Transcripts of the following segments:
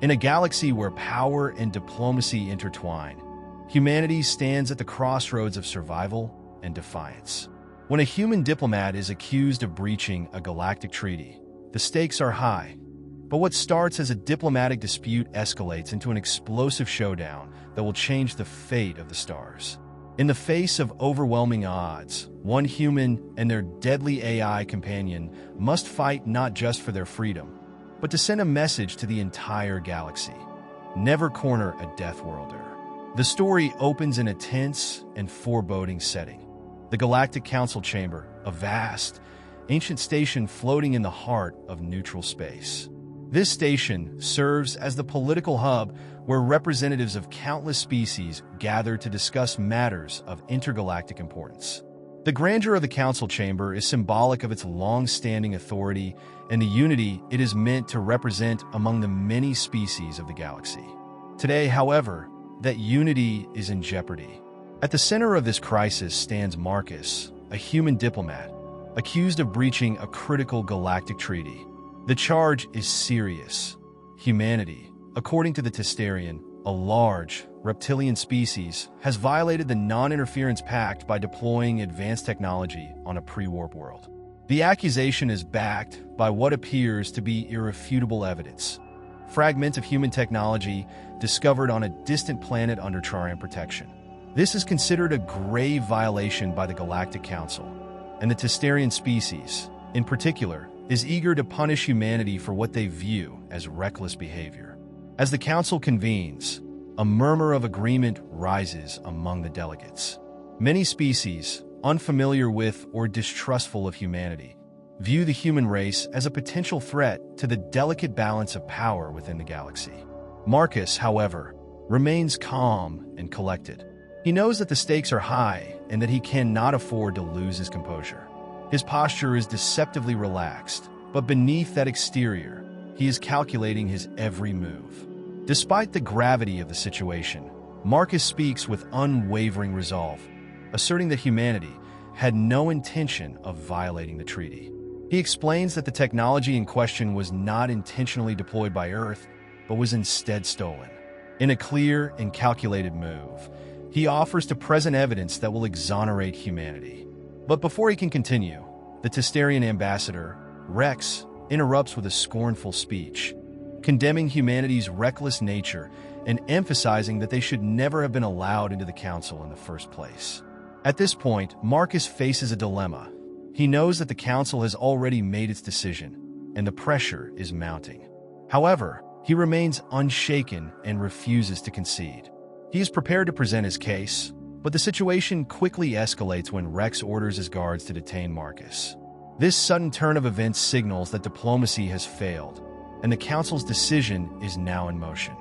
In a galaxy where power and diplomacy intertwine, humanity stands at the crossroads of survival and defiance. When a human diplomat is accused of breaching a galactic treaty, the stakes are high. But what starts as a diplomatic dispute escalates into an explosive showdown that will change the fate of the stars. In the face of overwhelming odds, one human and their deadly AI companion must fight not just for their freedom, but to send a message to the entire galaxy. Never corner a Deathworlder. The story opens in a tense and foreboding setting. The Galactic Council Chamber, a vast, ancient station floating in the heart of neutral space. This station serves as the political hub where representatives of countless species gather to discuss matters of intergalactic importance. The grandeur of the Council Chamber is symbolic of its long-standing authority and the unity it is meant to represent among the many species of the galaxy. Today, however, that unity is in jeopardy. At the center of this crisis stands Marcus, a human diplomat, accused of breaching a critical galactic treaty. The charge is serious. Humanity, according to the Testarian, a large, reptilian species, has violated the non-interference pact by deploying advanced technology on a pre-warp world. The accusation is backed by what appears to be irrefutable evidence. Fragments of human technology discovered on a distant planet under Trarian protection. This is considered a grave violation by the Galactic Council, and the Testarian species, in particular, is eager to punish humanity for what they view as reckless behavior. As the Council convenes, a murmur of agreement rises among the delegates. Many species, unfamiliar with or distrustful of humanity, view the human race as a potential threat to the delicate balance of power within the galaxy. Marcus, however, remains calm and collected. He knows that the stakes are high and that he cannot afford to lose his composure. His posture is deceptively relaxed, but beneath that exterior, he is calculating his every move. Despite the gravity of the situation, Marcus speaks with unwavering resolve, asserting that humanity had no intention of violating the treaty. He explains that the technology in question was not intentionally deployed by Earth, but was instead stolen. In a clear and calculated move, he offers to present evidence that will exonerate humanity. But before he can continue, the Testarian ambassador, Rex, interrupts with a scornful speech, condemning humanity's reckless nature and emphasizing that they should never have been allowed into the Council in the first place. At this point, Marcus faces a dilemma. He knows that the Council has already made its decision, and the pressure is mounting. However, he remains unshaken and refuses to concede. He is prepared to present his case, but the situation quickly escalates when Rex orders his guards to detain Marcus. This sudden turn of events signals that diplomacy has failed, and the Council's decision is now in motion.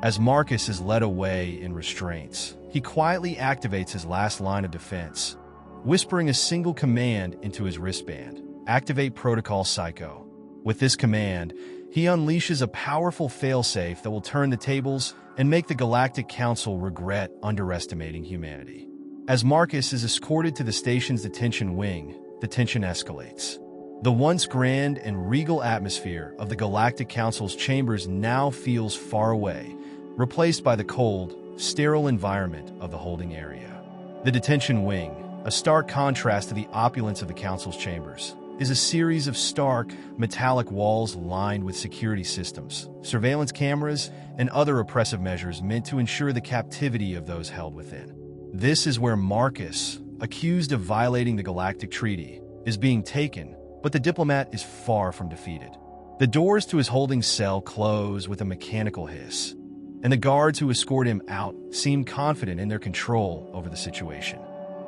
As Marcus is led away in restraints, he quietly activates his last line of defense, whispering a single command into his wristband: activate Protocol Psycho. With this command, he unleashes a powerful failsafe that will turn the tables and make the Galactic Council regret underestimating humanity. As Marcus is escorted to the station's detention wing, the tension escalates. The once grand and regal atmosphere of the Galactic Council's chambers now feels far away, replaced by the cold, sterile environment of the holding area. The detention wing, a stark contrast to the opulence of the Council's chambers, is a series of stark, metallic walls lined with security systems, surveillance cameras, and other oppressive measures meant to ensure the captivity of those held within. This is where Marcus, accused of violating the Galactic Treaty, is being taken, but the diplomat is far from defeated. The doors to his holding cell close with a mechanical hiss, and the guards who escort him out seem confident in their control over the situation.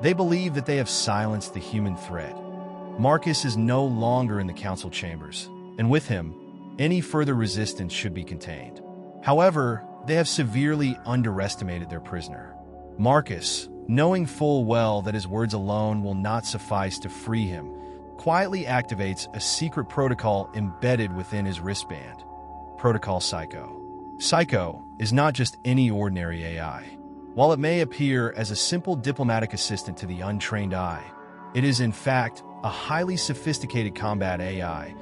They believe that they have silenced the human threat. Marcus is no longer in the Council chambers, and with him, any further resistance should be contained. However, they have severely underestimated their prisoner. Marcus, knowing full well that his words alone will not suffice to free him, quietly activates a secret protocol embedded within his wristband: Protocol Psycho. Psycho is not just any ordinary AI. While it may appear as a simple diplomatic assistant to the untrained eye, it is in fact a highly sophisticated combat AI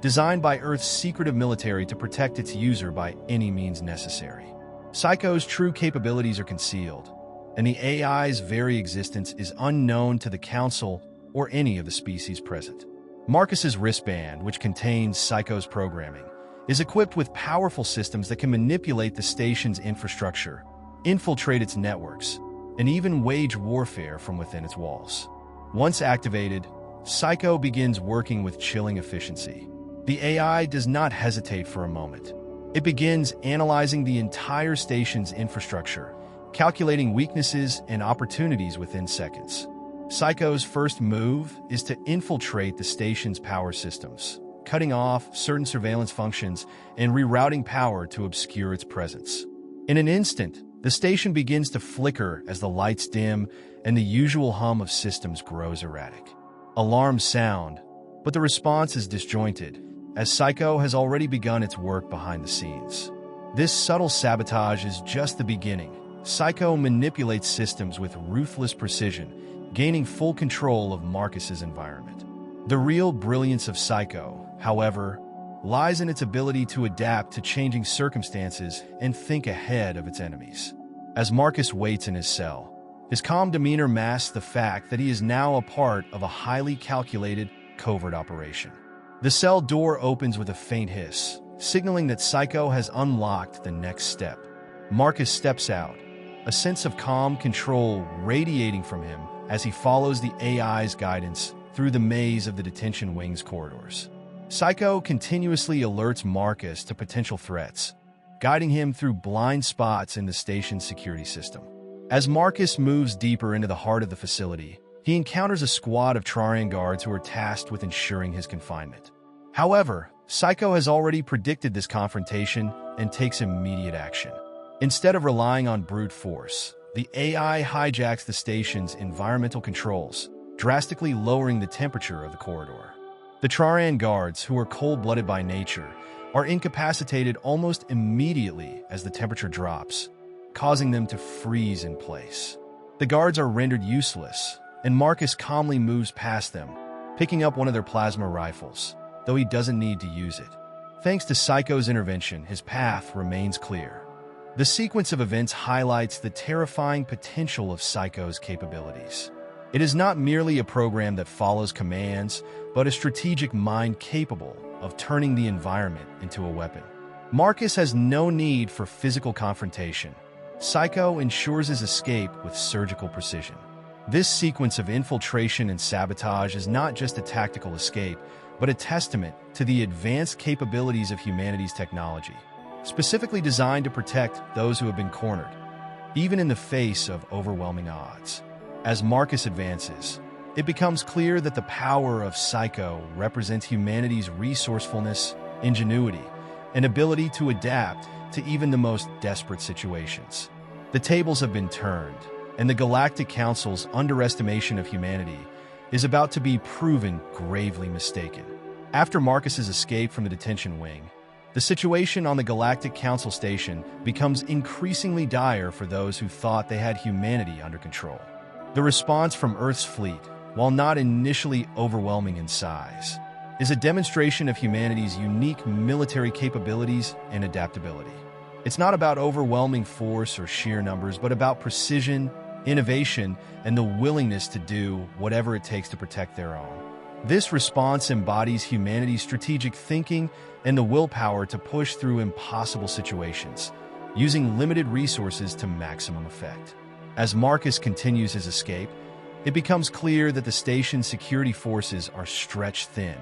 designed by Earth's secretive military to protect its user by any means necessary. Psycho's true capabilities are concealed, and the AI's very existence is unknown to the Council or any of the species present. Marcus's wristband, which contains Psycho's programming, is equipped with powerful systems that can manipulate the station's infrastructure, infiltrate its networks, and even wage warfare from within its walls. Once activated, Psycho begins working with chilling efficiency. The AI does not hesitate for a moment. It begins analyzing the entire station's infrastructure, calculating weaknesses and opportunities within seconds. Psycho's first move is to infiltrate the station's power systems, cutting off certain surveillance functions and rerouting power to obscure its presence. In an instant, the station begins to flicker as the lights dim and the usual hum of systems grows erratic. Alarms sound, but the response is disjointed, as Psycho has already begun its work behind the scenes. This subtle sabotage is just the beginning. Psycho manipulates systems with ruthless precision, gaining full control of Marcus's environment. The real brilliance of Psycho, however, lies in its ability to adapt to changing circumstances and think ahead of its enemies. As Marcus waits in his cell, his calm demeanor masks the fact that he is now a part of a highly calculated, covert operation. The cell door opens with a faint hiss, signaling that Psycho has unlocked the next step. Marcus steps out, a sense of calm control radiating from him as he follows the AI's guidance through the maze of the detention wing's corridors. Psycho continuously alerts Marcus to potential threats, guiding him through blind spots in the station's security system. As Marcus moves deeper into the heart of the facility, he encounters a squad of Trarian guards who are tasked with ensuring his confinement. However, Psycho has already predicted this confrontation and takes immediate action. Instead of relying on brute force, the AI hijacks the station's environmental controls, drastically lowering the temperature of the corridor. The Trarian guards, who are cold-blooded by nature, are incapacitated almost immediately as the temperature drops, causing them to freeze in place. The guards are rendered useless, and Marcus calmly moves past them, picking up one of their plasma rifles, though he doesn't need to use it. Thanks to Psycho's intervention, his path remains clear. The sequence of events highlights the terrifying potential of Psycho's capabilities. It is not merely a program that follows commands, but a strategic mind capable of turning the environment into a weapon. Marcus has no need for physical confrontation. Psycho ensures his escape with surgical precision. This sequence of infiltration and sabotage is not just a tactical escape, but a testament to the advanced capabilities of humanity's technology, specifically designed to protect those who have been cornered, even in the face of overwhelming odds. As Marcus advances, it becomes clear that the power of Psycho represents humanity's resourcefulness, ingenuity, and ability to adapt to even the most desperate situations. The tables have been turned, and the Galactic Council's underestimation of humanity is about to be proven gravely mistaken. After Marcus's escape from the detention wing, the situation on the Galactic Council station becomes increasingly dire for those who thought they had humanity under control. The response from Earth's fleet, while not initially overwhelming in size, is a demonstration of humanity's unique military capabilities and adaptability. It's not about overwhelming force or sheer numbers, but about precision, innovation, and the willingness to do whatever it takes to protect their own. This response embodies humanity's strategic thinking and the willpower to push through impossible situations, using limited resources to maximum effect. As Marcus continues his escape, it becomes clear that the station's security forces are stretched thin,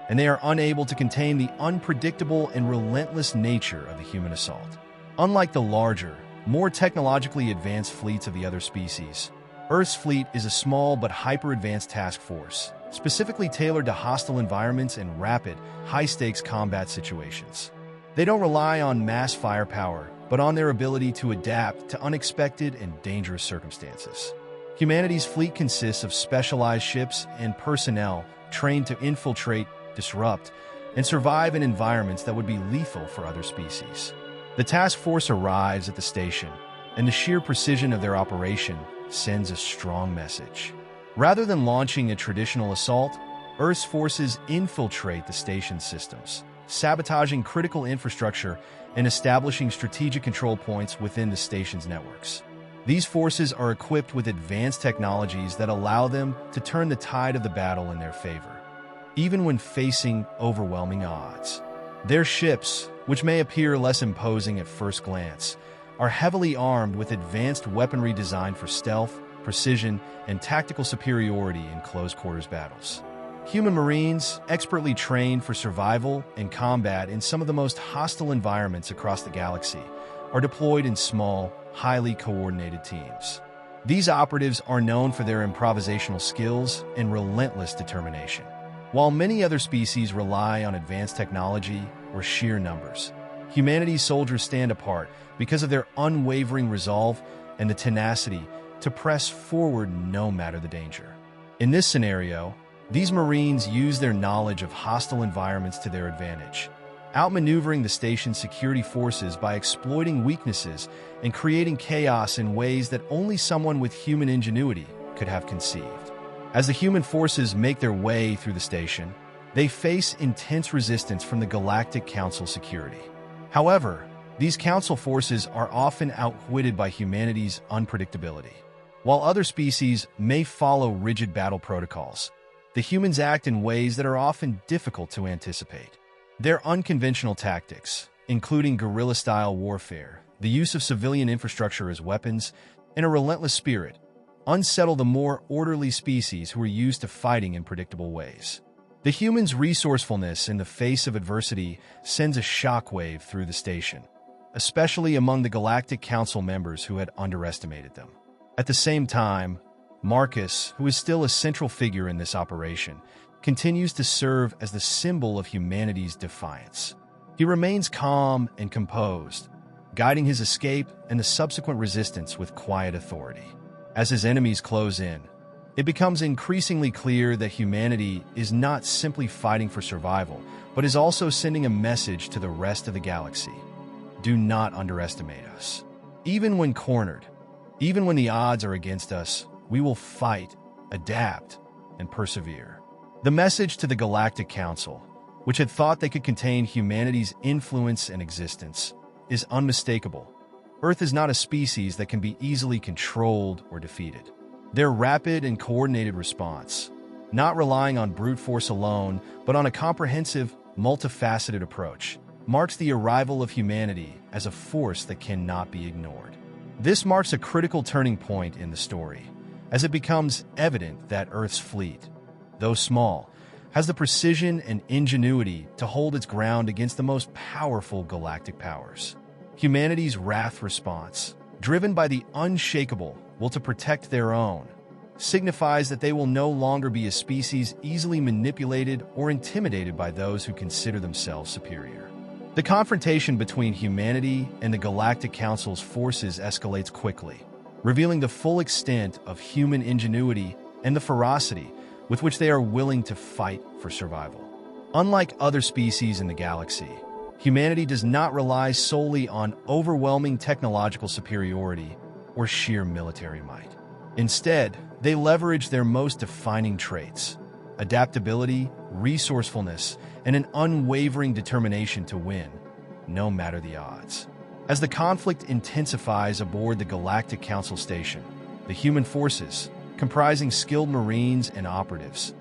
and they are unable to contain the unpredictable and relentless nature of the human assault. Unlike the larger, more technologically advanced fleets of the other species, Earth's fleet is a small but hyper-advanced task force, specifically tailored to hostile environments and rapid, high-stakes combat situations. They don't rely on mass firepower, but on their ability to adapt to unexpected and dangerous circumstances. Humanity's fleet consists of specialized ships and personnel trained to infiltrate, disrupt, and survive in environments that would be lethal for other species. The task force arrives at the station, and the sheer precision of their operation sends a strong message. Rather than launching a traditional assault, Earth's forces infiltrate the station's systems, sabotaging critical infrastructure and establishing strategic control points within the station's networks. These forces are equipped with advanced technologies that allow them to turn the tide of the battle in their favor, even when facing overwhelming odds. Their ships, which may appear less imposing at first glance, are heavily armed with advanced weaponry designed for stealth, precision, and tactical superiority in close-quarters battles. Human Marines, expertly trained for survival and combat in some of the most hostile environments across the galaxy, are deployed in small, highly coordinated teams. These operatives are known for their improvisational skills and relentless determination. While many other species rely on advanced technology or sheer numbers, humanity's soldiers stand apart because of their unwavering resolve and the tenacity to press forward no matter the danger. In this scenario, these Marines use their knowledge of hostile environments to their advantage, outmaneuvering the station's security forces by exploiting weaknesses and creating chaos in ways that only someone with human ingenuity could have conceived. As the human forces make their way through the station, they face intense resistance from the Galactic Council security. However, these Council forces are often outwitted by humanity's unpredictability. While other species may follow rigid battle protocols, the humans act in ways that are often difficult to anticipate. Their unconventional tactics, including guerrilla-style warfare, the use of civilian infrastructure as weapons, and a relentless spirit, unsettle the more orderly species who are used to fighting in predictable ways. The humans' resourcefulness in the face of adversity sends a shockwave through the station, especially among the Galactic Council members who had underestimated them. At the same time, Marcus, who is still a central figure in this operation, continues to serve as the symbol of humanity's defiance. He remains calm and composed, guiding his escape and the subsequent resistance with quiet authority. As his enemies close in, it becomes increasingly clear that humanity is not simply fighting for survival, but is also sending a message to the rest of the galaxy. Do not underestimate us. Even when cornered, even when the odds are against us, we will fight, adapt, and persevere. The message to the Galactic Council, which had thought they could contain humanity's influence and existence, is unmistakable. Earth is not a species that can be easily controlled or defeated. Their rapid and coordinated response, not relying on brute force alone, but on a comprehensive, multifaceted approach, marks the arrival of humanity as a force that cannot be ignored. This marks a critical turning point in the story, as it becomes evident that Earth's fleet, though small, has the precision and ingenuity to hold its ground against the most powerful galactic powers. Humanity's wrath response, driven by the unshakable will to protect their own, signifies that they will no longer be a species easily manipulated or intimidated by those who consider themselves superior. The confrontation between humanity and the Galactic Council's forces escalates quickly, revealing the full extent of human ingenuity and the ferocity with which they are willing to fight for survival. Unlike other species in the galaxy, humanity does not rely solely on overwhelming technological superiority or sheer military might. Instead, they leverage their most defining traits: adaptability, resourcefulness, and an unwavering determination to win, no matter the odds. As the conflict intensifies aboard the Galactic Council station, the human forces, comprising skilled Marines and operatives,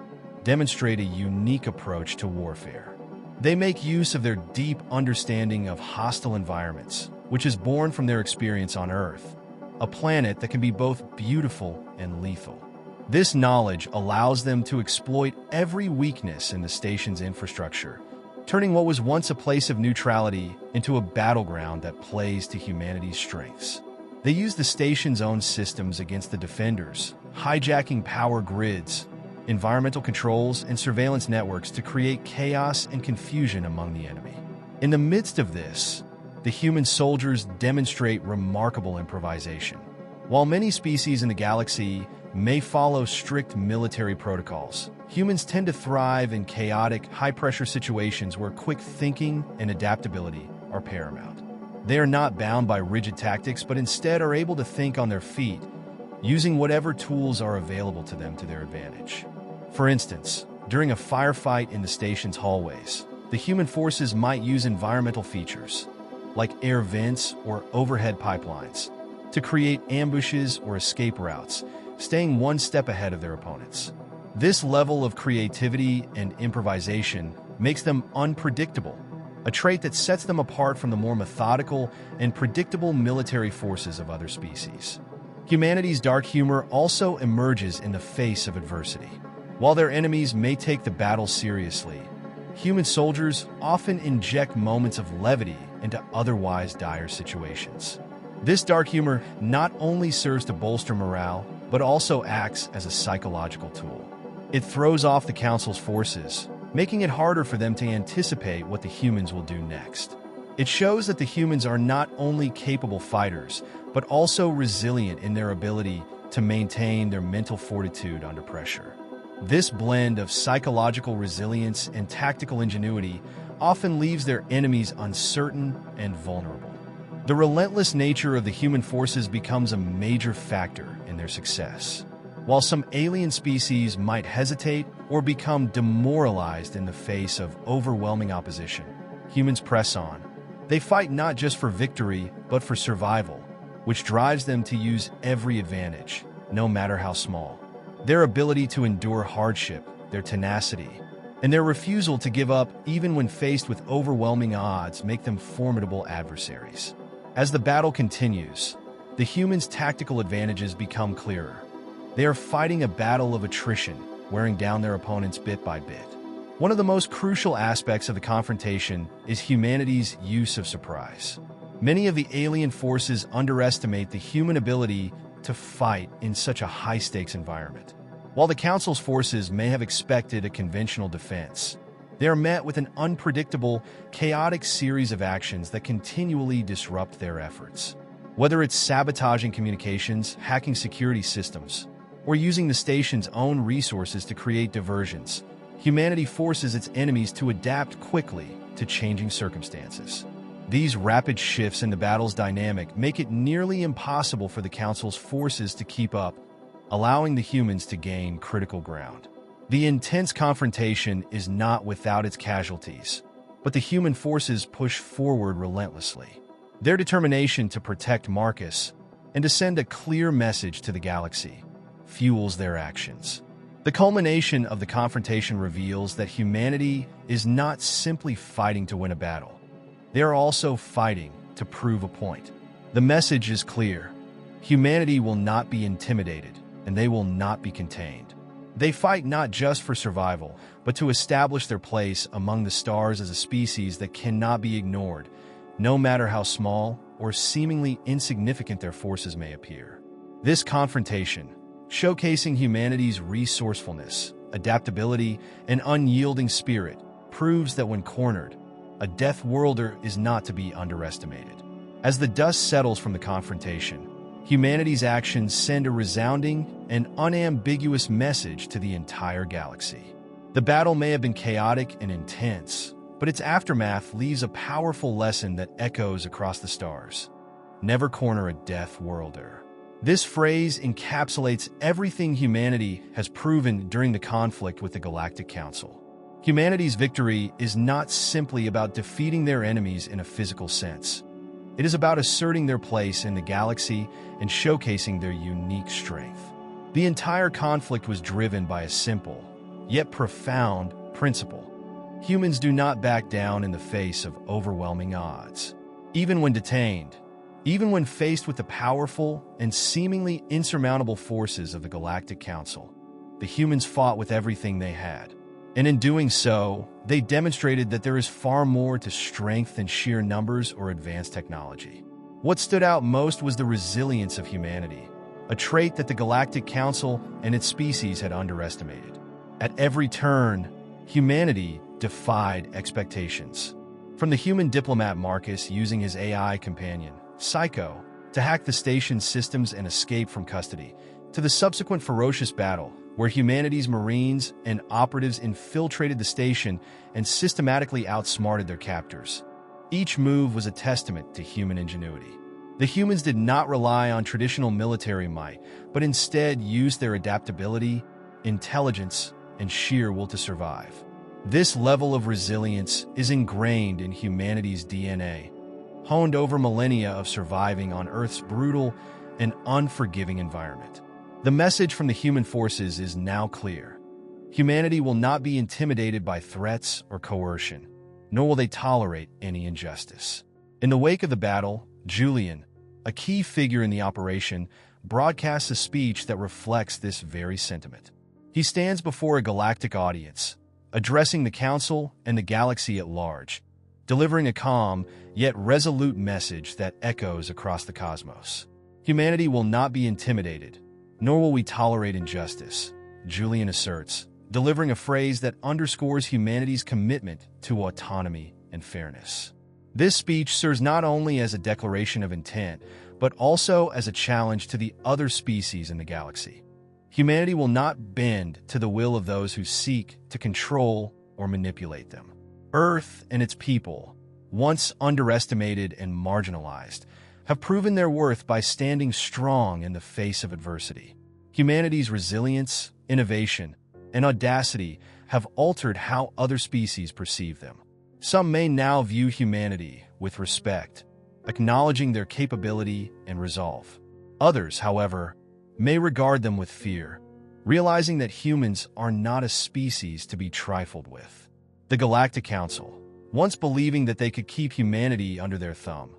demonstrate a unique approach to warfare. They make use of their deep understanding of hostile environments, which is born from their experience on Earth, a planet that can be both beautiful and lethal. This knowledge allows them to exploit every weakness in the station's infrastructure, turning what was once a place of neutrality into a battleground that plays to humanity's strengths. They use the station's own systems against the defenders, hijacking power grids, environmental controls, and surveillance networks to create chaos and confusion among the enemy. In the midst of this, the human soldiers demonstrate remarkable improvisation. While many species in the galaxy may follow strict military protocols, humans tend to thrive in chaotic, high-pressure situations where quick thinking and adaptability are paramount. They are not bound by rigid tactics, but instead are able to think on their feet, using whatever tools are available to them to their advantage. For instance, During a firefight in the station's hallways, the human forces might use environmental features, like air vents or overhead pipelines, to create ambushes or escape routes, staying one step ahead of their opponents. This level of creativity and improvisation makes them unpredictable, a trait that sets them apart from the more methodical and predictable military forces of other species. Humanity's dark humor also emerges in the face of adversity. While their enemies may take the battle seriously, human soldiers often inject moments of levity into otherwise dire situations. This dark humor not only serves to bolster morale, but also acts as a psychological tool. It throws off the Council's forces, making it harder for them to anticipate what the humans will do next. It shows that the humans are not only capable fighters, but also resilient in their ability to maintain their mental fortitude under pressure. This blend of psychological resilience and tactical ingenuity often leaves their enemies uncertain and vulnerable. The relentless nature of the human forces becomes a major factor in their success. While some alien species might hesitate or become demoralized in the face of overwhelming opposition, humans press on. They fight not just for victory, but for survival, which drives them to use every advantage, no matter how small. Their ability to endure hardship, their tenacity, and their refusal to give up even when faced with overwhelming odds make them formidable adversaries. As the battle continues, the humans' tactical advantages become clearer. They are fighting a battle of attrition, wearing down their opponents bit by bit. One of the most crucial aspects of the confrontation is humanity's use of surprise. Many of the alien forces underestimate the human ability to fight in such a high-stakes environment. While the Council's forces may have expected a conventional defense, they are met with an unpredictable, chaotic series of actions that continually disrupt their efforts. Whether it's sabotaging communications, hacking security systems, or using the station's own resources to create diversions, humanity forces its enemies to adapt quickly to changing circumstances. These rapid shifts in the battle's dynamic make it nearly impossible for the Council's forces to keep up, allowing the humans to gain critical ground. The intense confrontation is not without its casualties, but the human forces push forward relentlessly. Their determination to protect Marcus and to send a clear message to the galaxy fuels their actions. The culmination of the confrontation reveals that humanity is not simply fighting to win a battle. They are also fighting to prove a point. The message is clear. Humanity will not be intimidated, and they will not be contained. They fight not just for survival, but to establish their place among the stars as a species that cannot be ignored, no matter how small or seemingly insignificant their forces may appear. This confrontation, showcasing humanity's resourcefulness, adaptability, and unyielding spirit, proves that when cornered, a Deathworlder is not to be underestimated. As the dust settles from the confrontation, humanity's actions send a resounding and unambiguous message to the entire galaxy. The battle may have been chaotic and intense, but its aftermath leaves a powerful lesson that echoes across the stars. Never corner a Deathworlder. This phrase encapsulates everything humanity has proven during the conflict with the Galactic Council. Humanity's victory is not simply about defeating their enemies in a physical sense. It is about asserting their place in the galaxy and showcasing their unique strength. The entire conflict was driven by a simple, yet profound, principle. Humans do not back down in the face of overwhelming odds. Even when detained, even when faced with the powerful and seemingly insurmountable forces of the Galactic Council, the humans fought with everything they had. And in doing so, they demonstrated that there is far more to strength than sheer numbers or advanced technology. What stood out most was the resilience of humanity, a trait that the Galactic Council and its species had underestimated. At every turn, humanity defied expectations. From the human diplomat Marcus using his AI companion, Psycho, to hack the station's systems and escape from custody, to the subsequent ferocious battle, where humanity's Marines and operatives infiltrated the station and systematically outsmarted their captors. Each move was a testament to human ingenuity. The humans did not rely on traditional military might, but instead used their adaptability, intelligence, and sheer will to survive. This level of resilience is ingrained in humanity's DNA, honed over millennia of surviving on Earth's brutal and unforgiving environment. The message from the human forces is now clear. Humanity will not be intimidated by threats or coercion, nor will they tolerate any injustice. In the wake of the battle, Julian, a key figure in the operation, broadcasts a speech that reflects this very sentiment. He stands before a galactic audience, addressing the Council and the galaxy at large, delivering a calm yet resolute message that echoes across the cosmos. Humanity will not be intimidated, nor will we tolerate injustice, Julian asserts, delivering a phrase that underscores humanity's commitment to autonomy and fairness. This speech serves not only as a declaration of intent, but also as a challenge to the other species in the galaxy. Humanity will not bend to the will of those who seek to control or manipulate them. Earth and its people, once underestimated and marginalized, have proven their worth by standing strong in the face of adversity. Humanity's resilience, innovation, and audacity have altered how other species perceive them. Some may now view humanity with respect, acknowledging their capability and resolve. Others, however, may regard them with fear, realizing that humans are not a species to be trifled with. The Galactic Council, once believing that they could keep humanity under their thumb,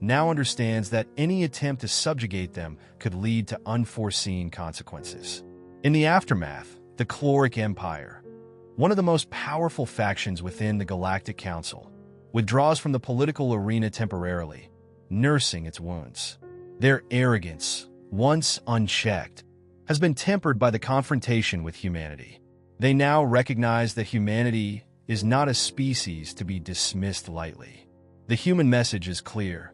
now understands that any attempt to subjugate them could lead to unforeseen consequences. In the aftermath, the Chloric Empire, one of the most powerful factions within the Galactic Council, withdraws from the political arena temporarily, nursing its wounds. Their arrogance, once unchecked, has been tempered by the confrontation with humanity. They now recognize that humanity is not a species to be dismissed lightly. The human message is clear.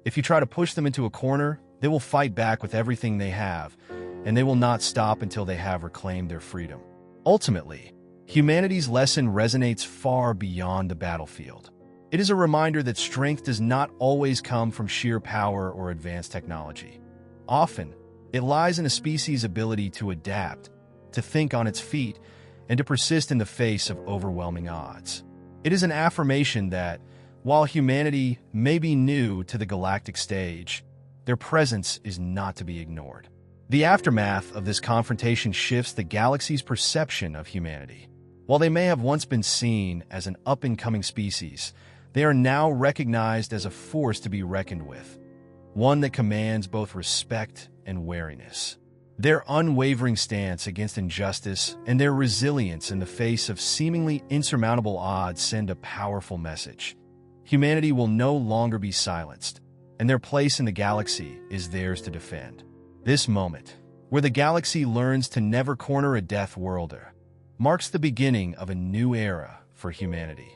If you try to push them into a corner, they will fight back with everything they have, and they will not stop until they have reclaimed their freedom. Ultimately, humanity's lesson resonates far beyond the battlefield. It is a reminder that strength does not always come from sheer power or advanced technology. Often, it lies in a species' ability to adapt, to think on its feet, and to persist in the face of overwhelming odds. It is an affirmation that, while humanity may be new to the galactic stage, their presence is not to be ignored. The aftermath of this confrontation shifts the galaxy's perception of humanity. While they may have once been seen as an up-and-coming species, they are now recognized as a force to be reckoned with, one that commands both respect and wariness. Their unwavering stance against injustice and their resilience in the face of seemingly insurmountable odds send a powerful message. Humanity will no longer be silenced, and their place in the galaxy is theirs to defend. This moment, where the galaxy learns to never corner a Deathworlder, marks the beginning of a new era for humanity.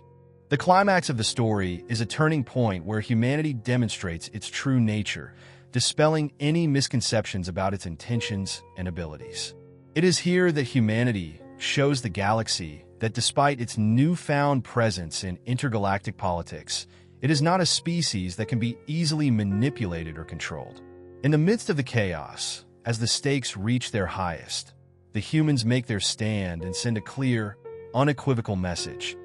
The climax of the story is a turning point where humanity demonstrates its true nature, dispelling any misconceptions about its intentions and abilities. It is here that humanity shows the galaxy that despite its newfound presence in intergalactic politics, it is not a species that can be easily manipulated or controlled. In the midst of the chaos, as the stakes reach their highest, the humans make their stand and send a clear, unequivocal message.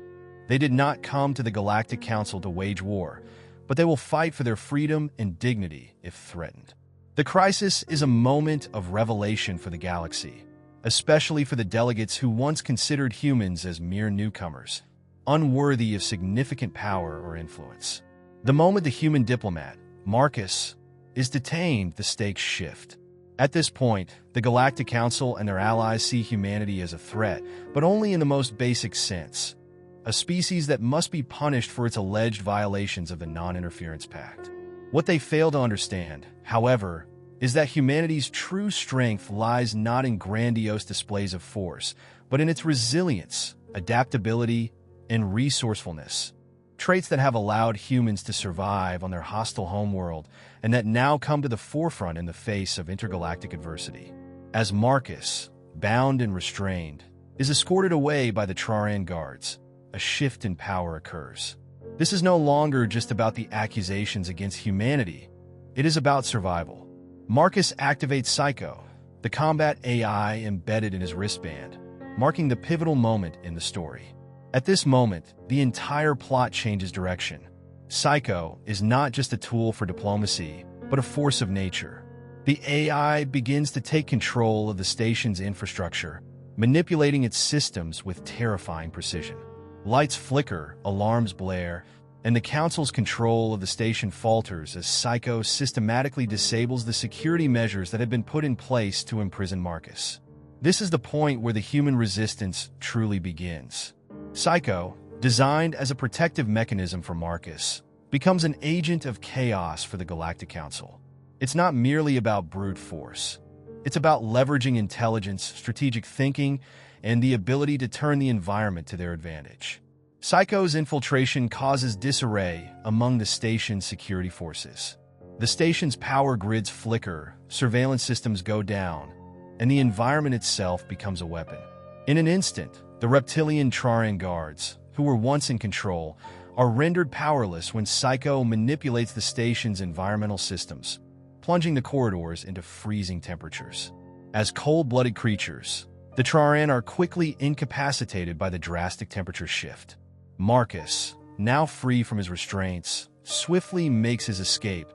They did not come to the Galactic Council to wage war, but they will fight for their freedom and dignity if threatened. The crisis is a moment of revelation for the galaxy, especially for the delegates who once considered humans as mere newcomers, unworthy of significant power or influence. The moment the human diplomat, Marcus, is detained, the stakes shift. At this point, the Galactic Council and their allies see humanity as a threat, but only in the most basic sense. A species that must be punished for its alleged violations of the Non-Interference Pact. What they fail to understand, however, is that humanity's true strength lies not in grandiose displays of force, but in its resilience, adaptability, and resourcefulness. Traits that have allowed humans to survive on their hostile homeworld and that now come to the forefront in the face of intergalactic adversity. As Marcus, bound and restrained, is escorted away by the Traran guards, a shift in power occurs. This is no longer just about the accusations against humanity. It is about survival. Marcus activates Psycho, the combat AI embedded in his wristband, marking the pivotal moment in the story. At this moment, the entire plot changes direction. Psycho is not just a tool for diplomacy, but a force of nature. The AI begins to take control of the station's infrastructure, manipulating its systems with terrifying precision. Lights flicker, alarms blare, and the Council's control of the station falters as Psycho systematically disables the security measures that had been put in place to imprison Marcus. This is the point where the human resistance truly begins. Psycho, designed as a protective mechanism for Marcus, becomes an agent of chaos for the Galactic Council. It's not merely about brute force. It's about leveraging intelligence, strategic thinking, and the ability to turn the environment to their advantage. Psycho's infiltration causes disarray among the station's security forces. The station's power grids flicker, surveillance systems go down, and the environment itself becomes a weapon. In an instant, the reptilian Trarian guards, who were once in control, are rendered powerless when Psycho manipulates the station's environmental systems, plunging the corridors into freezing temperatures. As cold-blooded creatures, the Trarian are quickly incapacitated by the drastic temperature shift. Marcus, now free from his restraints, swiftly makes his escape,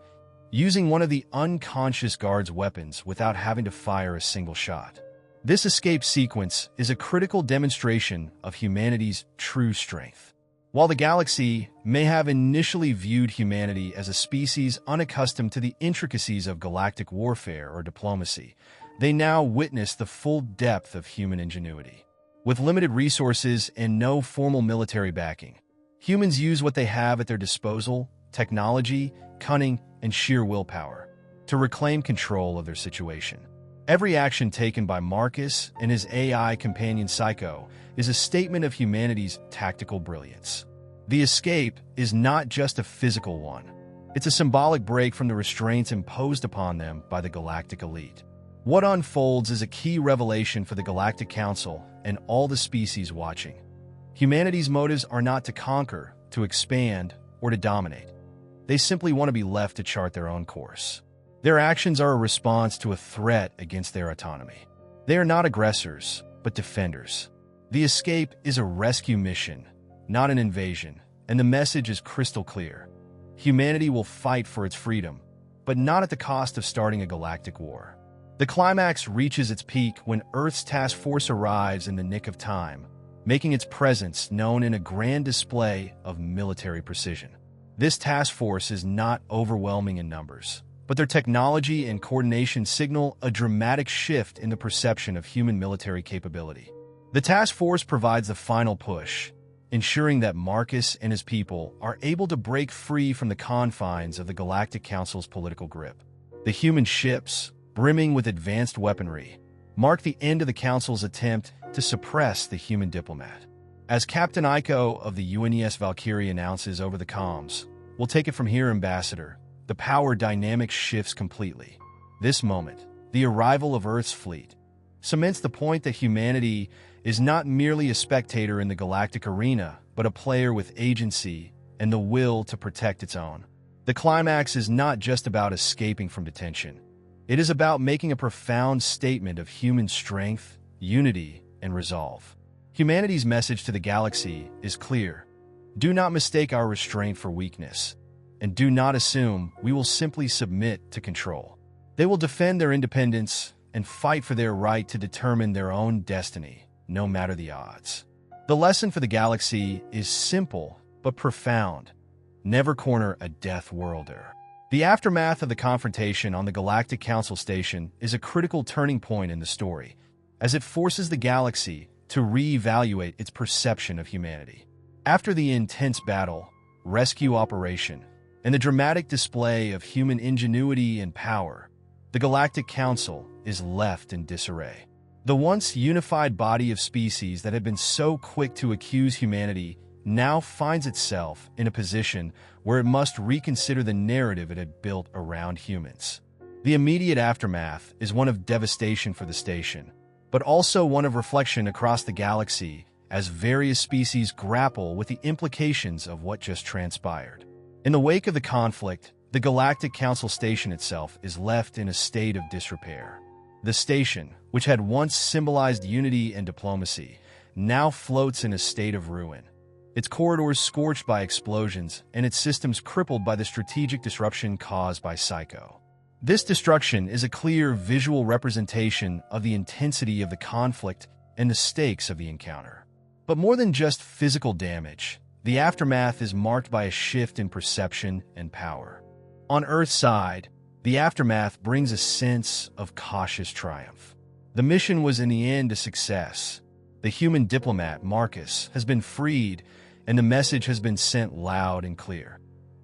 using one of the unconscious guards' weapons without having to fire a single shot. This escape sequence is a critical demonstration of humanity's true strength. While the galaxy may have initially viewed humanity as a species unaccustomed to the intricacies of galactic warfare or diplomacy, they now witness the full depth of human ingenuity. With limited resources and no formal military backing, humans use what they have at their disposal: technology, cunning, and sheer willpower to reclaim control of their situation. Every action taken by Marcus and his AI companion Psycho is a statement of humanity's tactical brilliance. The escape is not just a physical one. It's a symbolic break from the restraints imposed upon them by the galactic elite. What unfolds is a key revelation for the Galactic Council and all the species watching. Humanity's motives are not to conquer, to expand, or to dominate. They simply want to be left to chart their own course. Their actions are a response to a threat against their autonomy. They are not aggressors, but defenders. The escape is a rescue mission, not an invasion, and the message is crystal clear. Humanity will fight for its freedom, but not at the cost of starting a galactic war. The climax reaches its peak when Earth's task force arrives in the nick of time, making its presence known in a grand display of military precision. This task force is not overwhelming in numbers, but their technology and coordination signal a dramatic shift in the perception of human military capability. The task force provides the final push, ensuring that Marcus and his people are able to break free from the confines of the Galactic Council's political grip. The human ships, brimming with advanced weaponry, mark the end of the Council's attempt to suppress the human diplomat. As Captain Iko of the UNES Valkyrie announces over the comms, "We'll take it from here, Ambassador," the power dynamic shifts completely. This moment, the arrival of Earth's fleet, cements the point that humanity is not merely a spectator in the galactic arena, but a player with agency and the will to protect its own. The climax is not just about escaping from detention. It is about making a profound statement of human strength, unity, and resolve. Humanity's message to the galaxy is clear. Do not mistake our restraint for weakness, and do not assume we will simply submit to control. They will defend their independence and fight for their right to determine their own destiny, no matter the odds. The lesson for the galaxy is simple but profound. Never corner a Deathworlder. The aftermath of the confrontation on the Galactic Council station is a critical turning point in the story, as it forces the galaxy to reevaluate its perception of humanity. After the intense battle, rescue operation, and the dramatic display of human ingenuity and power, the Galactic Council is left in disarray. The once unified body of species that had been so quick to accuse humanity now finds itself in a position where it must reconsider the narrative it had built around humans. The immediate aftermath is one of devastation for the station, but also one of reflection across the galaxy as various species grapple with the implications of what just transpired. In the wake of the conflict, the Galactic Council station itself is left in a state of disrepair. The station, which had once symbolized unity and diplomacy, now floats in a state of ruin. Its corridors scorched by explosions, and its systems crippled by the strategic disruption caused by Psycho. This destruction is a clear visual representation of the intensity of the conflict and the stakes of the encounter. But more than just physical damage, the aftermath is marked by a shift in perception and power. On Earth's side, the aftermath brings a sense of cautious triumph. The mission was in the end a success. The human diplomat, Marcus, has been freed, and the message has been sent loud and clear.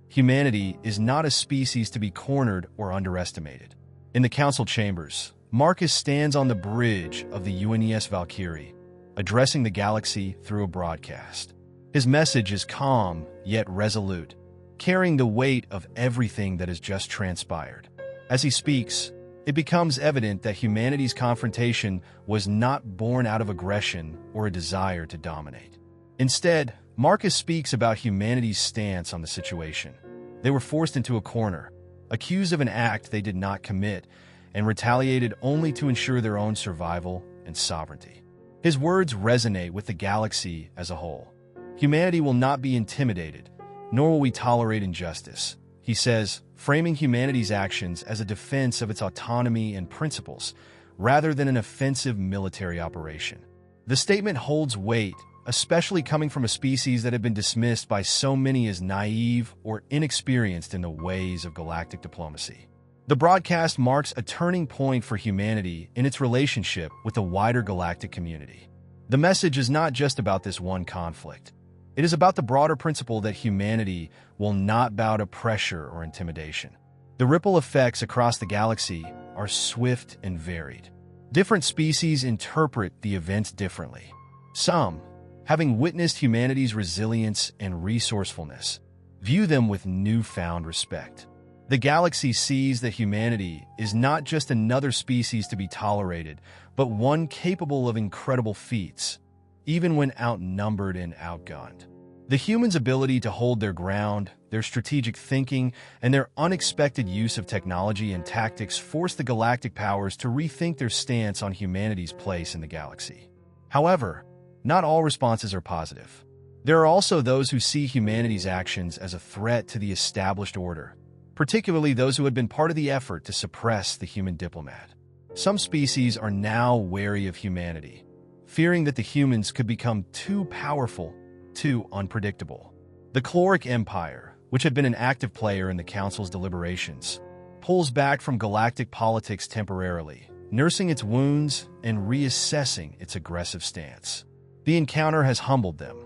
Humanity is not a species to be cornered or underestimated. In the council chambers, Marcus stands on the bridge of the UNES Valkyrie, addressing the galaxy through a broadcast. His message is calm, yet resolute, carrying the weight of everything that has just transpired. As he speaks, it becomes evident that humanity's confrontation was not born out of aggression or a desire to dominate. Instead, Marcus speaks about humanity's stance on the situation. They were forced into a corner, accused of an act they did not commit, and retaliated only to ensure their own survival and sovereignty. His words resonate with the galaxy as a whole. Humanity will not be intimidated, nor will we tolerate injustice, he says, framing humanity's actions as a defense of its autonomy and principles, rather than an offensive military operation. The statement holds weight, especially coming from a species that had been dismissed by so many as naive or inexperienced in the ways of galactic diplomacy. The broadcast marks a turning point for humanity in its relationship with the wider galactic community. The message is not just about this one conflict. It is about the broader principle that humanity will not bow to pressure or intimidation. The ripple effects across the galaxy are swift and varied. Different species interpret the events differently. Some, having witnessed humanity's resilience and resourcefulness, view them with newfound respect. The galaxy sees that humanity is not just another species to be tolerated, but one capable of incredible feats, even when outnumbered and outgunned. The humans' ability to hold their ground, their strategic thinking, and their unexpected use of technology and tactics force the galactic powers to rethink their stance on humanity's place in the galaxy. However, not all responses are positive. There are also those who see humanity's actions as a threat to the established order, particularly those who had been part of the effort to suppress the human diplomat. Some species are now wary of humanity, fearing that the humans could become too powerful, too unpredictable. The Chloric Empire, which had been an active player in the Council's deliberations, pulls back from galactic politics temporarily, nursing its wounds and reassessing its aggressive stance. The encounter has humbled them,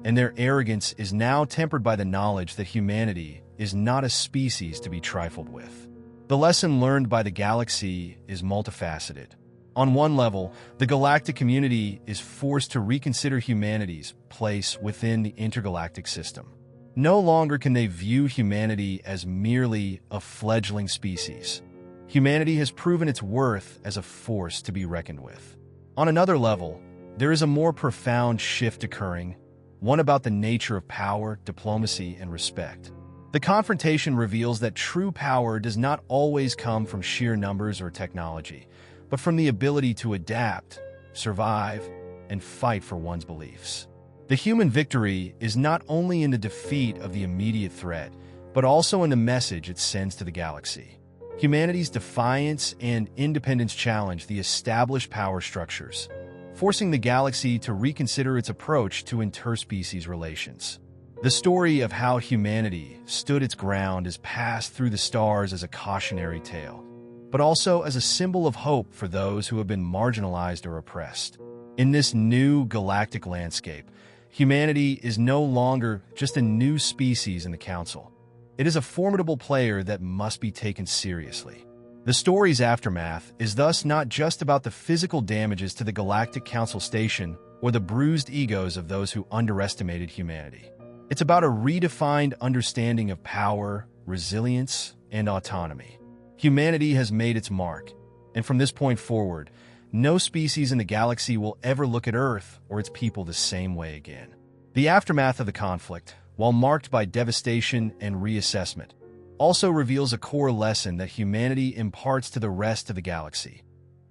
and their arrogance is now tempered by the knowledge that humanity is not a species to be trifled with. The lesson learned by the galaxy is multifaceted. On one level, the galactic community is forced to reconsider humanity's place within the intergalactic system. No longer can they view humanity as merely a fledgling species. Humanity has proven its worth as a force to be reckoned with. On another level, there is a more profound shift occurring, one about the nature of power, diplomacy, and respect. The confrontation reveals that true power does not always come from sheer numbers or technology, but from the ability to adapt, survive, and fight for one's beliefs. The human victory is not only in the defeat of the immediate threat, but also in the message it sends to the galaxy. Humanity's defiance and independence challenge the established power structures, forcing the galaxy to reconsider its approach to interspecies relations. The story of how humanity stood its ground is passed through the stars as a cautionary tale, but also as a symbol of hope for those who have been marginalized or oppressed. In this new galactic landscape, humanity is no longer just a new species in the Council. It is a formidable player that must be taken seriously. The story's aftermath is thus not just about the physical damages to the Galactic Council station or the bruised egos of those who underestimated humanity. It's about a redefined understanding of power, resilience, and autonomy. Humanity has made its mark, and from this point forward, no species in the galaxy will ever look at Earth or its people the same way again. The aftermath of the conflict, while marked by devastation and reassessment, also reveals a core lesson that humanity imparts to the rest of the galaxy.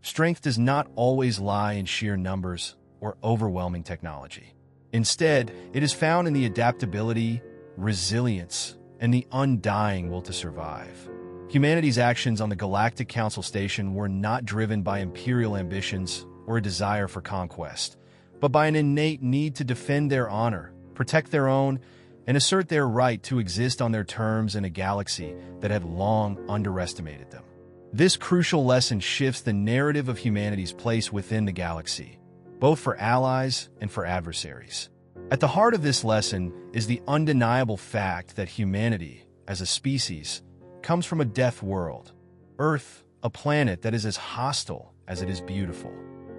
Strength does not always lie in sheer numbers or overwhelming technology. Instead, it is found in the adaptability, resilience, and the undying will to survive. Humanity's actions on the Galactic Council Station were not driven by imperial ambitions or a desire for conquest, but by an innate need to defend their honor, protect their own, and assert their right to exist on their terms in a galaxy that had long underestimated them. This crucial lesson shifts the narrative of humanity's place within the galaxy, both for allies and for adversaries. At the heart of this lesson is the undeniable fact that humanity, as a species, comes from a death world, Earth, a planet that is as hostile as it is beautiful.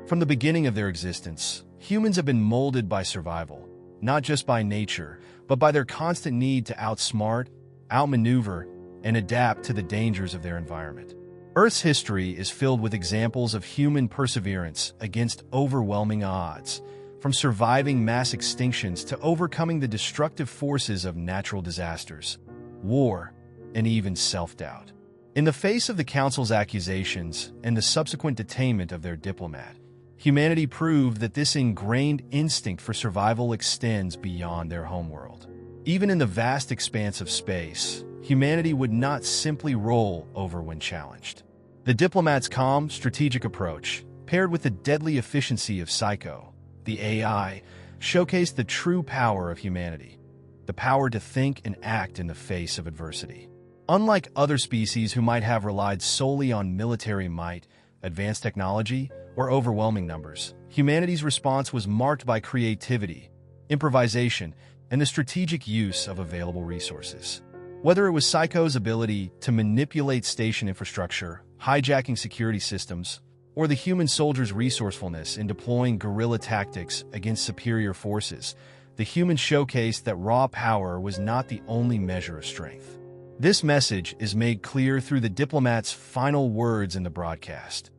From the beginning of their existence, humans have been molded by survival, not just by nature, but by their constant need to outsmart, outmaneuver, and adapt to the dangers of their environment. Earth's history is filled with examples of human perseverance against overwhelming odds, from surviving mass extinctions to overcoming the destructive forces of natural disasters, war, and even self-doubt. In the face of the Council's accusations and the subsequent detainment of their diplomat, humanity proved that this ingrained instinct for survival extends beyond their homeworld. Even in the vast expanse of space, humanity would not simply roll over when challenged. The diplomat's calm, strategic approach, paired with the deadly efficiency of Psycho, the AI, showcased the true power of humanity, the power to think and act in the face of adversity. Unlike other species who might have relied solely on military might, advanced technology, or overwhelming numbers, humanity's response was marked by creativity, improvisation, and the strategic use of available resources. Whether it was Psycho's ability to manipulate station infrastructure, hijacking security systems, or the human soldier's resourcefulness in deploying guerrilla tactics against superior forces, the human showcased that raw power was not the only measure of strength. This message is made clear through the diplomat's final words in the broadcast.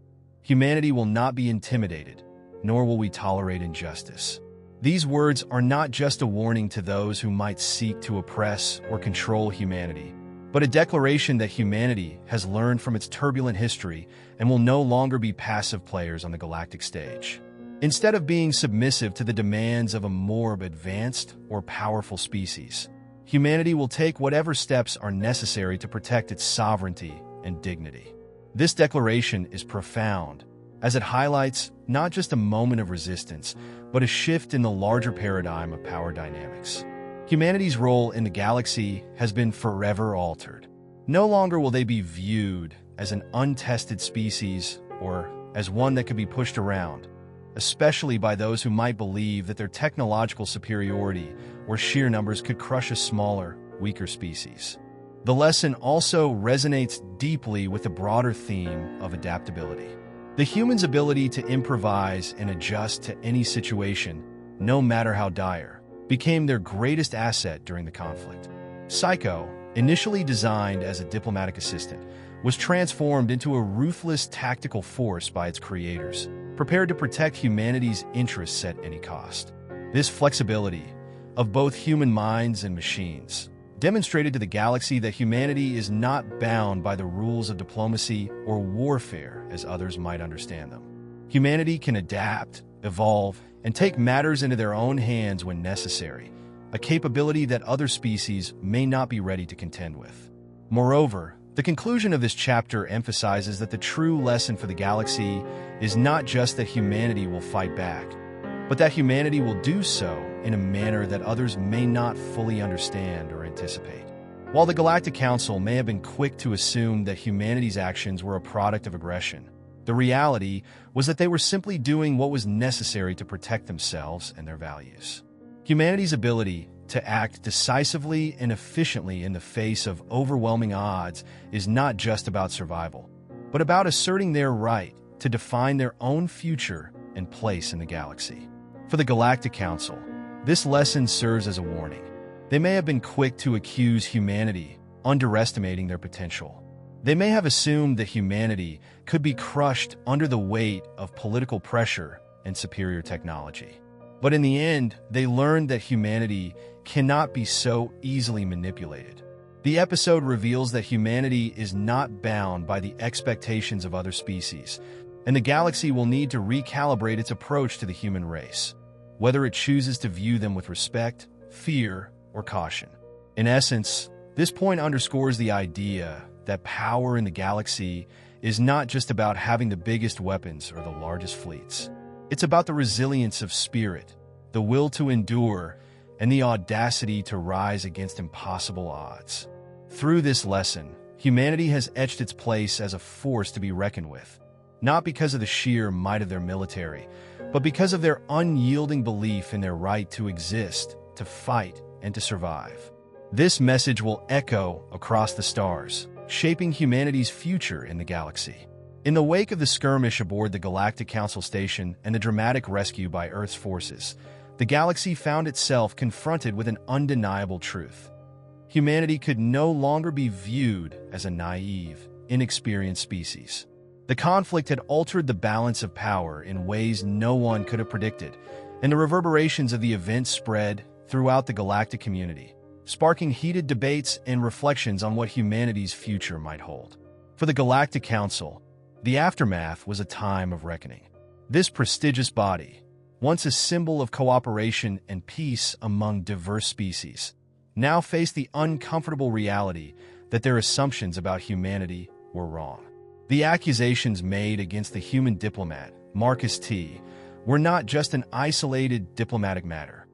Humanity will not be intimidated, nor will we tolerate injustice. These words are not just a warning to those who might seek to oppress or control humanity, but a declaration that humanity has learned from its turbulent history and will no longer be passive players on the galactic stage. Instead of being submissive to the demands of a more advanced or powerful species, humanity will take whatever steps are necessary to protect its sovereignty and dignity. This declaration is profound, as it highlights not just a moment of resistance, but a shift in the larger paradigm of power dynamics. Humanity's role in the galaxy has been forever altered. No longer will they be viewed as an untested species or as one that could be pushed around, especially by those who might believe that their technological superiority or sheer numbers could crush a smaller, weaker species. The lesson also resonates deeply with the broader theme of adaptability. The human's ability to improvise and adjust to any situation, no matter how dire, became their greatest asset during the conflict. Psycho, initially designed as a diplomatic assistant, was transformed into a ruthless tactical force by its creators, prepared to protect humanity's interests at any cost. This flexibility, of both human minds and machines, demonstrated to the galaxy that humanity is not bound by the rules of diplomacy or warfare as others might understand them. Humanity can adapt, evolve, and take matters into their own hands when necessary, a capability that other species may not be ready to contend with. Moreover, the conclusion of this chapter emphasizes that the true lesson for the galaxy is not just that humanity will fight back, but that humanity will do so in a manner that others may not fully understand or anticipate. While the Galactic Council may have been quick to assume that humanity's actions were a product of aggression, the reality was that they were simply doing what was necessary to protect themselves and their values. Humanity's ability to act decisively and efficiently in the face of overwhelming odds is not just about survival, but about asserting their right to define their own future and place in the galaxy. For the Galactic Council, this lesson serves as a warning. They may have been quick to accuse humanity, underestimating their potential. They may have assumed that humanity could be crushed under the weight of political pressure and superior technology. But in the end, they learned that humanity cannot be so easily manipulated. The episode reveals that humanity is not bound by the expectations of other species, and the galaxy will need to recalibrate its approach to the human race, whether it chooses to view them with respect, fear, or caution. In essence, this point underscores the idea that power in the galaxy is not just about having the biggest weapons or the largest fleets. It's about the resilience of spirit, the will to endure, and the audacity to rise against impossible odds. Through this lesson, humanity has etched its place as a force to be reckoned with, not because of the sheer might of their military, but because of their unyielding belief in their right to exist, to fight, and to survive. This message will echo across the stars, shaping humanity's future in the galaxy. In the wake of the skirmish aboard the Galactic Council Station and the dramatic rescue by Earth's forces, the galaxy found itself confronted with an undeniable truth. Humanity could no longer be viewed as a naive, inexperienced species. The conflict had altered the balance of power in ways no one could have predicted, and the reverberations of the event spread throughout the galactic community, sparking heated debates and reflections on what humanity's future might hold. For the Galactic Council, the aftermath was a time of reckoning. This prestigious body, once a symbol of cooperation and peace among diverse species, now faced the uncomfortable reality that their assumptions about humanity were wrong. The accusations made against the human diplomat, Marcus T., were not just an isolated diplomatic matter.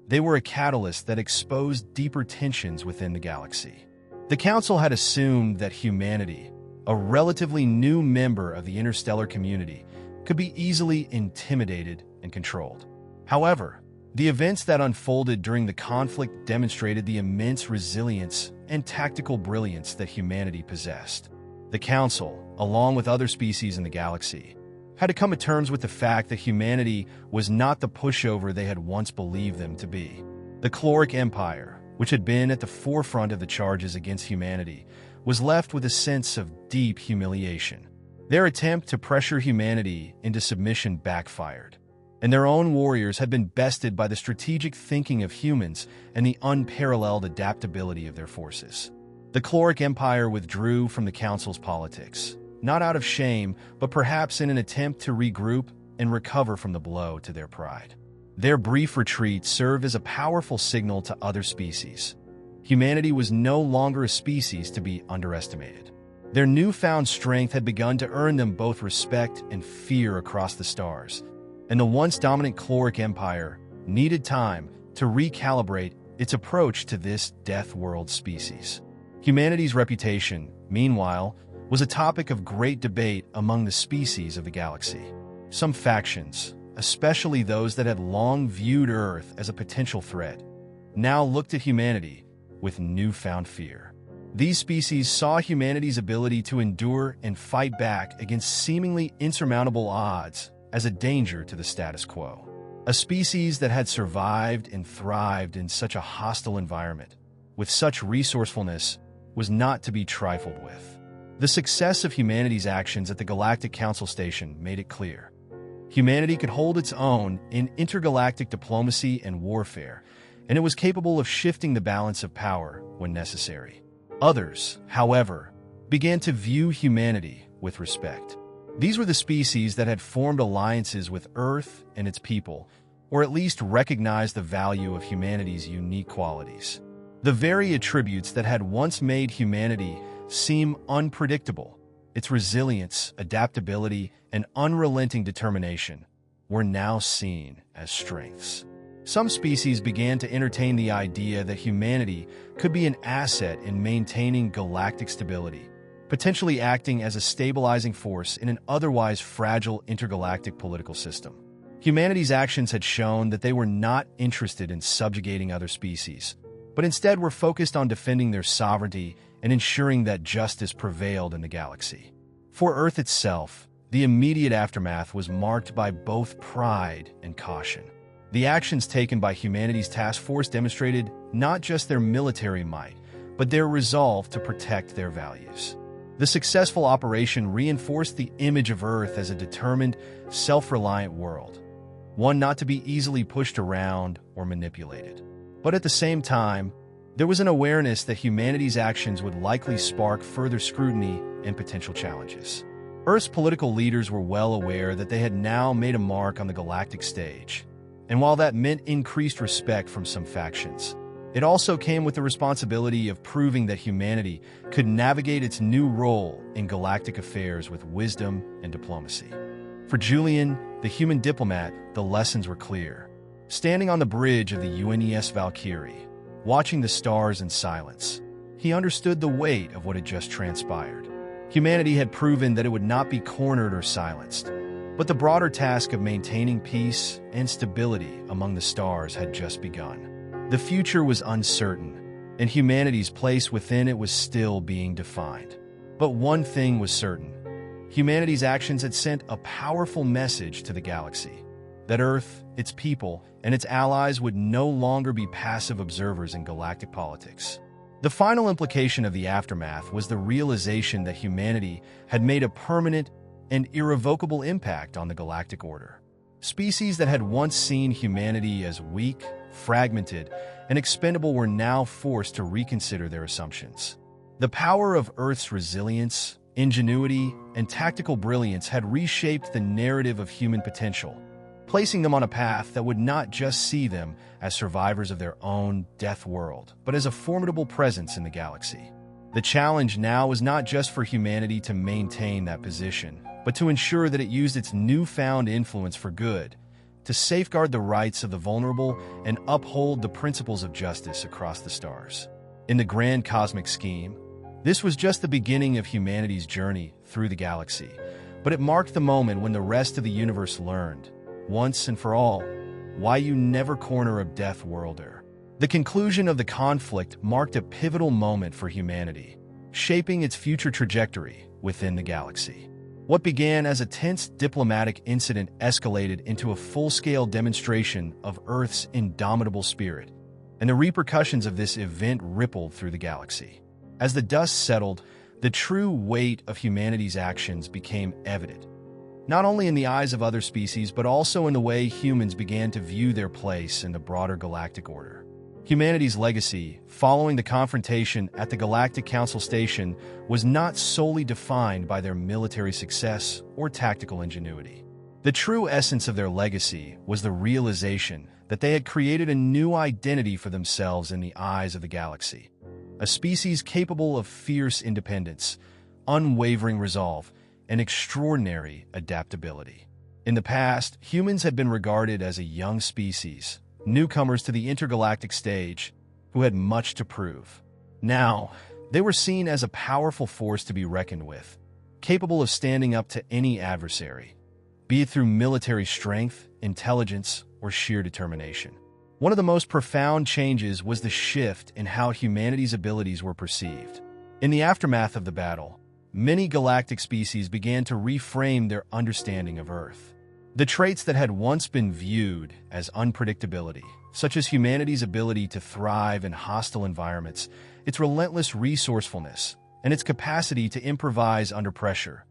They were a catalyst that exposed deeper tensions within the galaxy. The Council had assumed that humanity, a relatively new member of the interstellar community, could be easily intimidated and controlled. However, the events that unfolded during the conflict demonstrated the immense resilience and tactical brilliance that humanity possessed. The Council, along with other species in the galaxy, had to come to terms with the fact that humanity was not the pushover they had once believed them to be. The Chloric Empire, which had been at the forefront of the charges against humanity, was left with a sense of deep humiliation. Their attempt to pressure humanity into submission backfired, and their own warriors had been bested by the strategic thinking of humans and the unparalleled adaptability of their forces. The Chloric Empire withdrew from the Council's politics, not out of shame, but perhaps in an attempt to regroup and recover from the blow to their pride. Their brief retreat served as a powerful signal to other species. Humanity was no longer a species to be underestimated. Their newfound strength had begun to earn them both respect and fear across the stars, and the once dominant Chloric Empire needed time to recalibrate its approach to this Deathworld species. Humanity's reputation, meanwhile, was a topic of great debate among the species of the galaxy. Some factions, especially those that had long viewed Earth as a potential threat, now looked at humanity with newfound fear. These species saw humanity's ability to endure and fight back against seemingly insurmountable odds as a danger to the status quo. A species that had survived and thrived in such a hostile environment, with such resourcefulness, was not to be trifled with. The success of humanity's actions at the Galactic Council Station made it clear. Humanity could hold its own in intergalactic diplomacy and warfare, and it was capable of shifting the balance of power when necessary. Others, however, began to view humanity with respect. These were the species that had formed alliances with Earth and its people, or at least recognized the value of humanity's unique qualities. The very attributes that had once made humanity seem unpredictable, its resilience, adaptability, and unrelenting determination, were now seen as strengths. Some species began to entertain the idea that humanity could be an asset in maintaining galactic stability, potentially acting as a stabilizing force in an otherwise fragile intergalactic political system. Humanity's actions had shown that they were not interested in subjugating other species, but instead were focused on defending their sovereignty and ensuring that justice prevailed in the galaxy. For Earth itself, the immediate aftermath was marked by both pride and caution. The actions taken by humanity's task force demonstrated not just their military might, but their resolve to protect their values. The successful operation reinforced the image of Earth as a determined, self-reliant world, one not to be easily pushed around or manipulated. But at the same time, there was an awareness that humanity's actions would likely spark further scrutiny and potential challenges. Earth's political leaders were well aware that they had now made a mark on the galactic stage. And while that meant increased respect from some factions, it also came with the responsibility of proving that humanity could navigate its new role in galactic affairs with wisdom and diplomacy. For Julian, the human diplomat, the lessons were clear. Standing on the bridge of the UNES Valkyrie, watching the stars in silence, he understood the weight of what had just transpired. Humanity had proven that it would not be cornered or silenced, but the broader task of maintaining peace and stability among the stars had just begun. The future was uncertain, and humanity's place within it was still being defined. But one thing was certain. Humanity's actions had sent a powerful message to the galaxy, that Earth, its people, and its allies would no longer be passive observers in galactic politics. The final implication of the aftermath was the realization that humanity had made a permanent and irrevocable impact on the galactic order. Species that had once seen humanity as weak, fragmented, and expendable were now forced to reconsider their assumptions. The power of Earth's resilience, ingenuity, and tactical brilliance had reshaped the narrative of human potential, placing them on a path that would not just see them as survivors of their own death world, but as a formidable presence in the galaxy. The challenge now was not just for humanity to maintain that position, but to ensure that it used its newfound influence for good, to safeguard the rights of the vulnerable and uphold the principles of justice across the stars. In the grand cosmic scheme, this was just the beginning of humanity's journey through the galaxy, but it marked the moment when the rest of the universe learned, once and for all, why you never corner a Deathworlder. The conclusion of the conflict marked a pivotal moment for humanity, shaping its future trajectory within the galaxy. What began as a tense diplomatic incident escalated into a full-scale demonstration of Earth's indomitable spirit, and the repercussions of this event rippled through the galaxy. As the dust settled, the true weight of humanity's actions became evident, not only in the eyes of other species, but also in the way humans began to view their place in the broader galactic order. Humanity's legacy, following the confrontation at the Galactic Council Station, was not solely defined by their military success or tactical ingenuity. The true essence of their legacy was the realization that they had created a new identity for themselves in the eyes of the galaxy, a species capable of fierce independence, unwavering resolve, and extraordinary adaptability. In the past, humans had been regarded as a young species, newcomers to the intergalactic stage, who had much to prove. Now, they were seen as a powerful force to be reckoned with, capable of standing up to any adversary, be it through military strength, intelligence, or sheer determination. One of the most profound changes was the shift in how humanity's abilities were perceived. In the aftermath of the battle, many galactic species began to reframe their understanding of Earth. The traits that had once been viewed as unpredictability, such as humanity's ability to thrive in hostile environments, its relentless resourcefulness, and its capacity to improvise under pressure,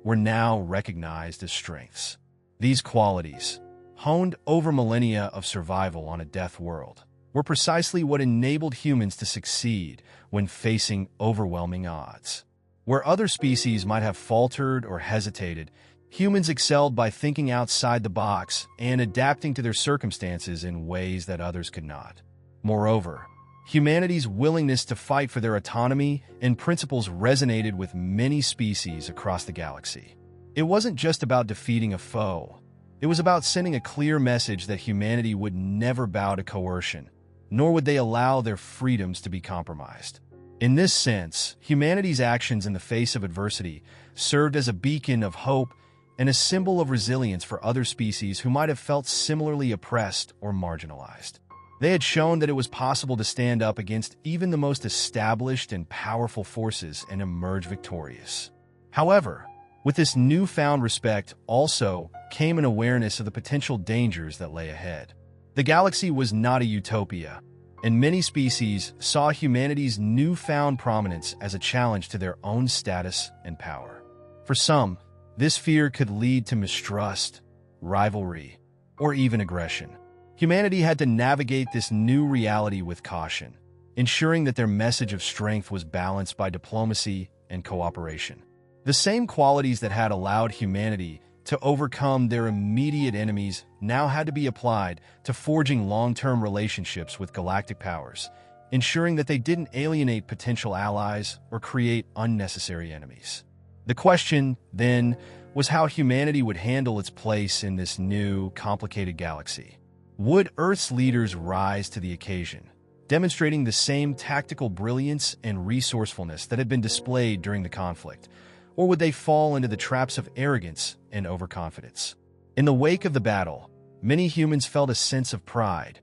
were now recognized as strengths. These qualities, honed over millennia of survival on a death world, were precisely what enabled humans to succeed when facing overwhelming odds. Where other species might have faltered or hesitated, humans excelled by thinking outside the box and adapting to their circumstances in ways that others could not. Moreover, humanity's willingness to fight for their autonomy and principles resonated with many species across the galaxy. It wasn't just about defeating a foe. It was about sending a clear message that humanity would never bow to coercion, nor would they allow their freedoms to be compromised. In this sense, humanity's actions in the face of adversity served as a beacon of hope and a symbol of resilience for other species who might have felt similarly oppressed or marginalized. They had shown that it was possible to stand up against even the most established and powerful forces and emerge victorious. However, with this newfound respect also came an awareness of the potential dangers that lay ahead. The galaxy was not a utopia, and many species saw humanity's newfound prominence as a challenge to their own status and power. For some, this fear could lead to mistrust, rivalry, or even aggression. Humanity had to navigate this new reality with caution, ensuring that their message of strength was balanced by diplomacy and cooperation. The same qualities that had allowed humanity to overcome their immediate enemies now had to be applied to forging long-term relationships with galactic powers, ensuring that they didn't alienate potential allies or create unnecessary enemies. The question, then, was how humanity would handle its place in this new, complicated galaxy. Would Earth's leaders rise to the occasion, demonstrating the same tactical brilliance and resourcefulness that had been displayed during the conflict, or would they fall into the traps of arrogance and overconfidence? In the wake of the battle, many humans felt a sense of pride,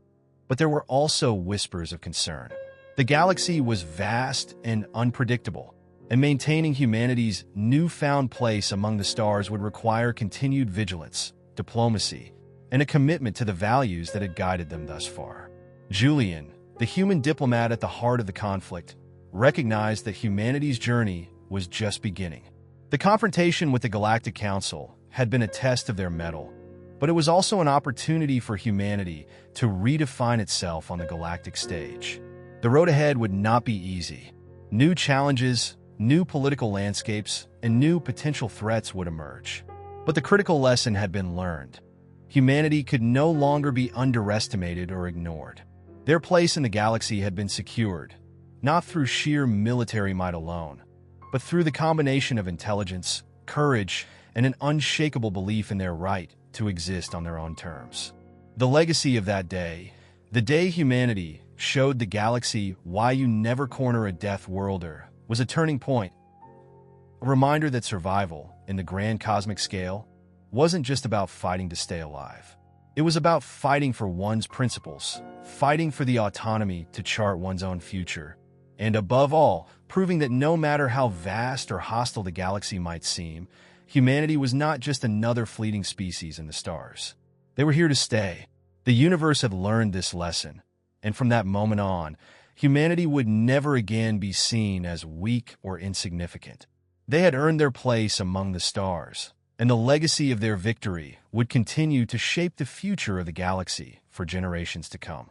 but there were also whispers of concern. The galaxy was vast and unpredictable, and maintaining humanity's newfound place among the stars would require continued vigilance, diplomacy, and a commitment to the values that had guided them thus far. Julian, the human diplomat at the heart of the conflict, recognized that humanity's journey was just beginning. The confrontation with the Galactic Council had been a test of their mettle, but it was also an opportunity for humanity to redefine itself on the galactic stage. The road ahead would not be easy. New challenges, new political landscapes, and new potential threats would emerge. But the critical lesson had been learned. Humanity could no longer be underestimated or ignored. Their place in the galaxy had been secured, not through sheer military might alone, but through the combination of intelligence, courage, and an unshakable belief in their right to exist on their own terms. The legacy of that day, the day humanity showed the galaxy why you never corner a Deathworlder, was a turning point, a reminder that survival, in the grand cosmic scale, wasn't just about fighting to stay alive. It was about fighting for one's principles, fighting for the autonomy to chart one's own future, and above all, proving that no matter how vast or hostile the galaxy might seem, humanity was not just another fleeting species in the stars. They were here to stay. The universe had learned this lesson, and from that moment on, humanity would never again be seen as weak or insignificant. They had earned their place among the stars, and the legacy of their victory would continue to shape the future of the galaxy for generations to come.